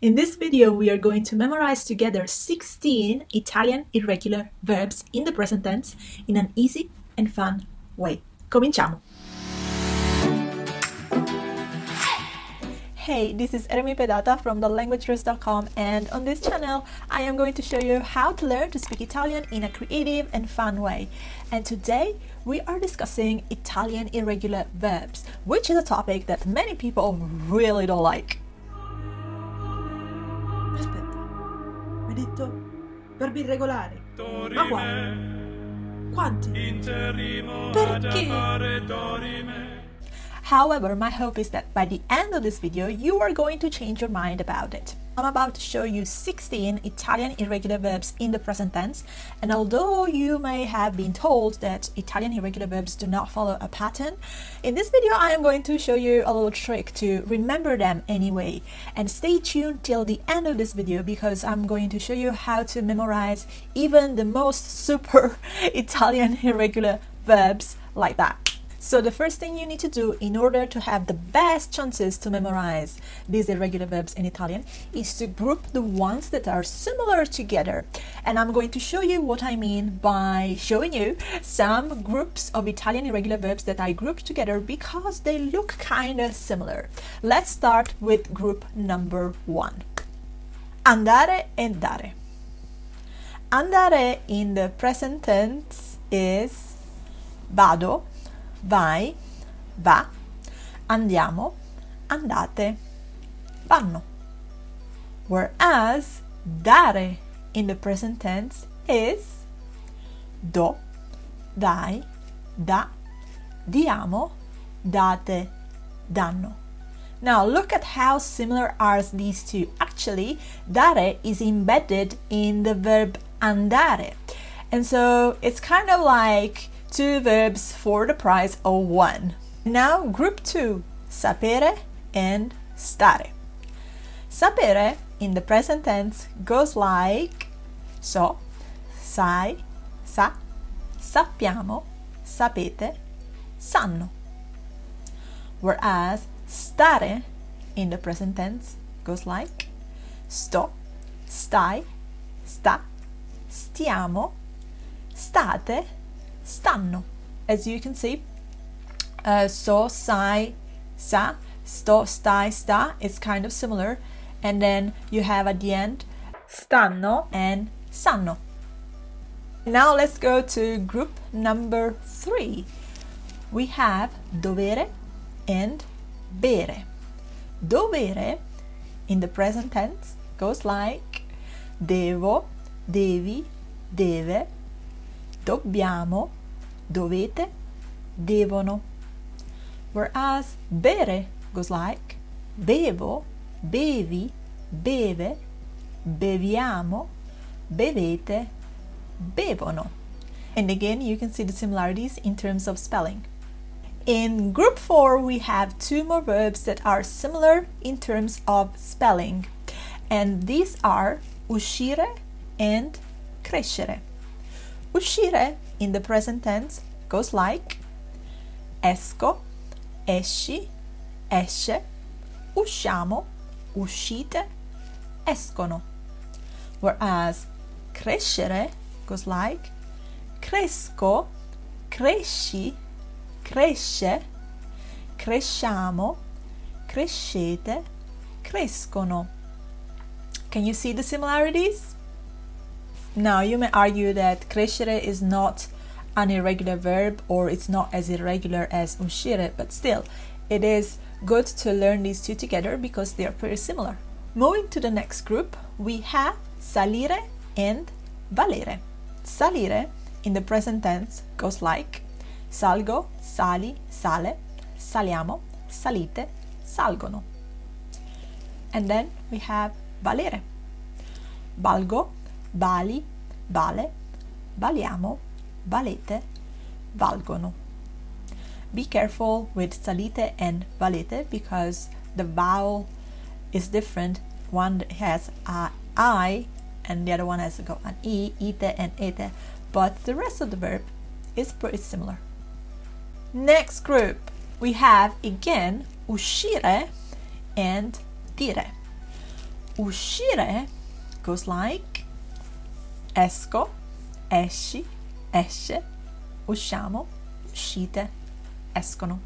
In this video, we are going to memorize together 16 Italian irregular verbs in the present tense in an easy and fun way. Cominciamo! Hey, this is Ermy Pedata from thelanguagerus.com, and on this channel I am going to show you how to learn to speak Italian in a creative and fun way. And today we are discussing Italian irregular verbs, which is a topic that many people really don't like. Aspetta, mi hai detto verbi irregolari? Ma quali? Quanti? Perché? However, my hope is that by the end of this video, you are going to change your mind about it. I'm about to show you 16 Italian irregular verbs in the present tense, and although you may have been told that Italian irregular verbs do not follow a pattern, in this video I am going to show you a little trick to remember them anyway. And stay tuned till the end of this video because I'm going to show you how to memorize even the most super Italian irregular verbs like that. So the first thing you need to do in order to have the best chances to memorize these irregular verbs in Italian is to group the ones that are similar together. And I'm going to show you what I mean by showing you some groups of Italian irregular verbs that I grouped together because they look kind of similar. Let's start with group number 1. Andare and dare. Andare in the present tense is vado, vai, va, andiamo, andate, vanno. Whereas dare in the present tense is do, dai, da, diamo, date, danno. Now look at how similar are these two. Actually, dare is embedded in the verb andare. And so it's kind of like two verbs for the price of one. Now group 2, sapere and stare. Sapere in the present tense goes like so, sai, sa, sappiamo, sapete, sanno. Whereas stare in the present tense goes like sto, stai, sta, stiamo, state, stanno. As you can see, so, sai, sa, sto, stai, sta is kind of similar, and then you have at the end stanno and sanno. Now let's go to group number 3. We have dovere and bere. Dovere in the present tense goes like devo, devi, deve, dobbiamo, dovete, devono. Whereas bere goes like bevo, bevi, beve, beviamo, bevete, bevono. And again, you can see the similarities in terms of spelling. In group 4, we have two more verbs that are similar in terms of spelling. And these are uscire and crescere. Uscire in the present tense goes like esco, esci, esce, usciamo, uscite, escono. Whereas crescere goes like cresco, cresci, cresce, cresciamo, crescete, crescono. Can you see the similarities? Now, you may argue that crescere is not an irregular verb or it's not as irregular as uscire, but still, it is good to learn these two together because they are pretty similar. Moving to the next group, we have salire and valere. Salire in the present tense goes like salgo, sali, sale, saliamo, salite, salgono. And then we have valere. Valgo, vali, vale, valiamo, valete, valgono. Be careful with salite and valete because the vowel is different. One has a I and the other one has got an E, ite and ete, but the rest of the verb is pretty similar. Next group, we have again uscire and dire. Uscire goes like esco, esci, esce, usciamo, uscite, escono.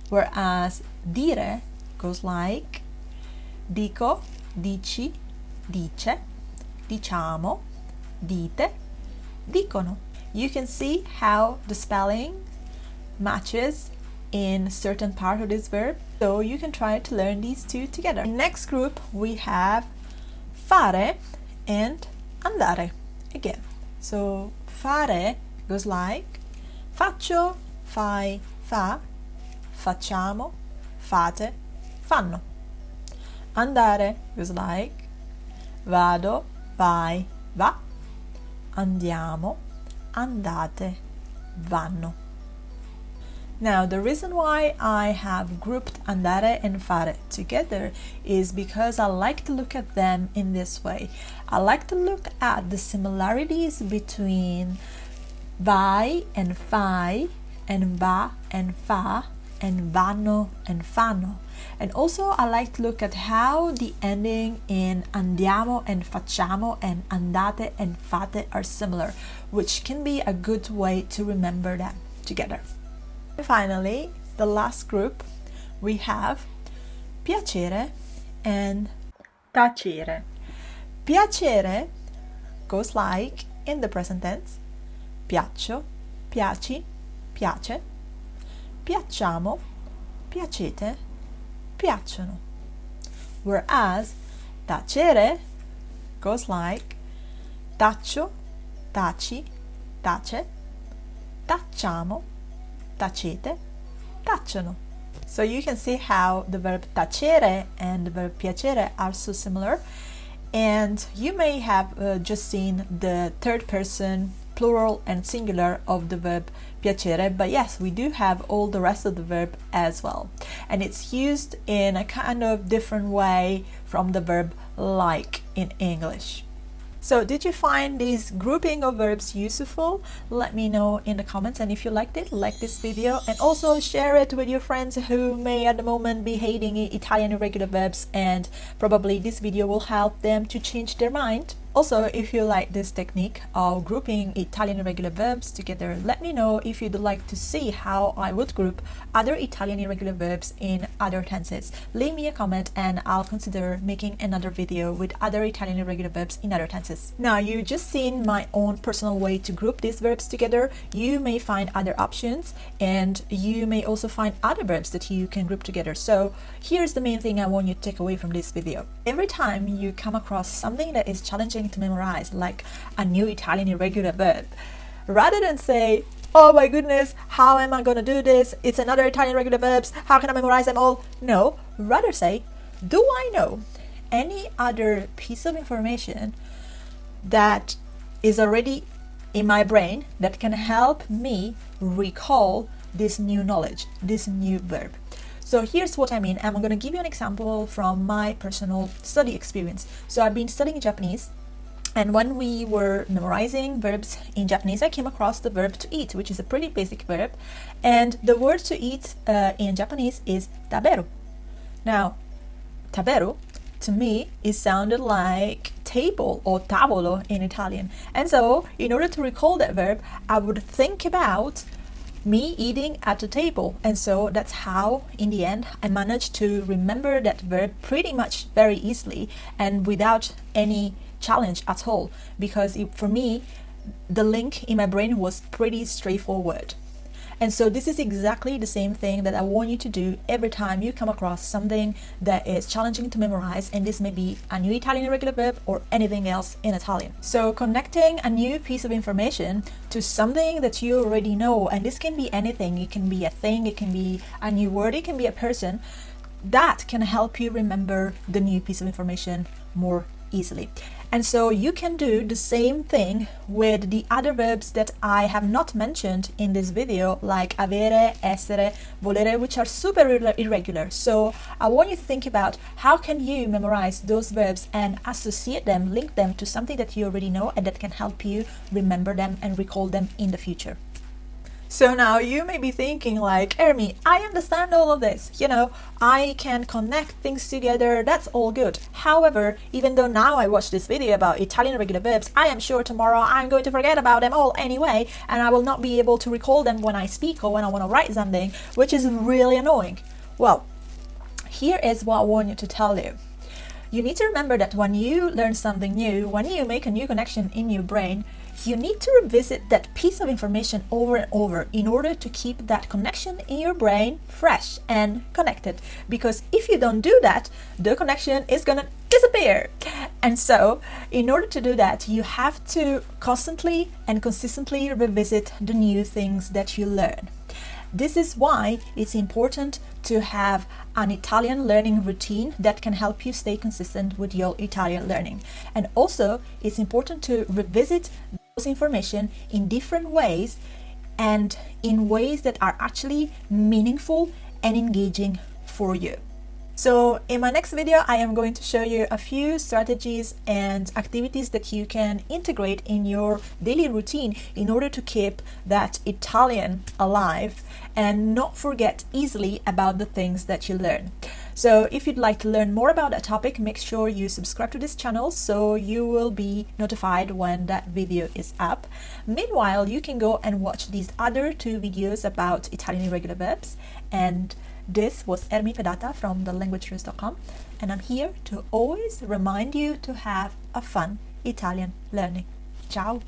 Whereas dire goes like dico, dici, dice, diciamo, dite, dicono. You can see how the spelling matches in a certain part of this verb, so you can try to learn these two together. In next group we have fare and andare again. So fare goes like faccio, fai, fa, facciamo, fate, fanno. Andare goes like vado, vai, va, andiamo, andate, vanno. Now, the reason why I have grouped andare and fare together is because I like to look at them in this way. I like to look at the similarities between vai and fai, and va and fa, and vanno and fanno. And also I like to look at how the ending in andiamo and facciamo and andate and fate are similar, which can be a good way to remember them together. And finally, the last group, we have piacere and tacere. Piacere goes like in the present tense piaccio, piaci, piace, piacciamo, piacete, piacciono. Whereas tacere goes like taccio, taci, tace, tacciamo, tacete, tacciono. So you can see how the verb tacere and the verb piacere are so similar, and you may have just seen the third person plural and singular of the verb piacere, but yes, we do have all the rest of the verb as well, and it's used in a kind of different way from the verb like in English. So did you find this grouping of verbs useful? Let me know in the comments, and if you liked it, like this video and also share it with your friends who may at the moment be hating Italian irregular verbs, and probably this video will help them to change their mind. Also, if you like this technique of grouping Italian irregular verbs together, let me know if you'd like to see how I would group other Italian irregular verbs in other tenses. Leave me a comment and I'll consider making another video with other Italian irregular verbs in other tenses. Now, you've just seen my own personal way to group these verbs together. You may find other options, and you may also find other verbs that you can group together. So here's the main thing I want you to take away from this video. Every time you come across something that is challenging to memorize, like a new Italian irregular verb, rather than say, oh my goodness, how am I gonna do this? It's another Italian irregular verbs, how can I memorize them all? No, rather say, do I know any other piece of information that is already in my brain that can help me recall this new knowledge, this new verb? So here's what I mean. I'm going to give you an example from my personal study experience. So I've been studying Japanese, and when we were memorizing verbs in Japanese, I came across the verb to eat, which is a pretty basic verb. And the word to eat in Japanese is taberu. Now, taberu to me it sounded like table or tavolo in Italian. And so in order to recall that verb, I would think about me eating at the table, and so that's how in the end I managed to remember that verb pretty much very easily and without any challenge at all, because for me the link in my brain was pretty straightforward. And so this is exactly the same thing that I want you to do every time you come across something that is challenging to memorize, and this may be a new Italian irregular verb or anything else in Italian. So connecting a new piece of information to something that you already know, and this can be anything, it can be a thing, it can be a new word, it can be a person, that can help you remember the new piece of information more easily. And so you can do the same thing with the other verbs that I have not mentioned in this video, like avere, essere, volere, which are super irregular. So I want you to think about how can you memorize those verbs and associate them, link them to something that you already know and that can help you remember them and recall them in the future. So now you may be thinking like, Ermy, I understand all of this. I can connect things together. That's all good. However, even though now I watched this video about Italian irregular verbs, I am sure tomorrow I'm going to forget about them all anyway, and I will not be able to recall them when I speak or when I want to write something, which is really annoying. Well, here is what I want you to tell you. You need to remember that when you learn something new, when you make a new connection in your brain, you need to revisit that piece of information over and over in order to keep that connection in your brain fresh and connected. Because if you don't do that, the connection is gonna disappear. And so, in order to do that, you have to constantly and consistently revisit the new things that you learn. This is why it's important to have an Italian learning routine that can help you stay consistent with your Italian learning. And also, it's important to revisit those information in different ways and in ways that are actually meaningful and engaging for you. So in my next video, I am going to show you a few strategies and activities that you can integrate in your daily routine in order to keep that Italian alive and not forget easily about the things that you learn. So if you'd like to learn more about that topic, make sure you subscribe to this channel so you will be notified when that video is up. Meanwhile, you can go and watch these other 2 videos about Italian irregular verbs. And this was Ermy Pedata from thelanguagenews.com, and I'm here to always remind you to have a fun Italian learning. Ciao!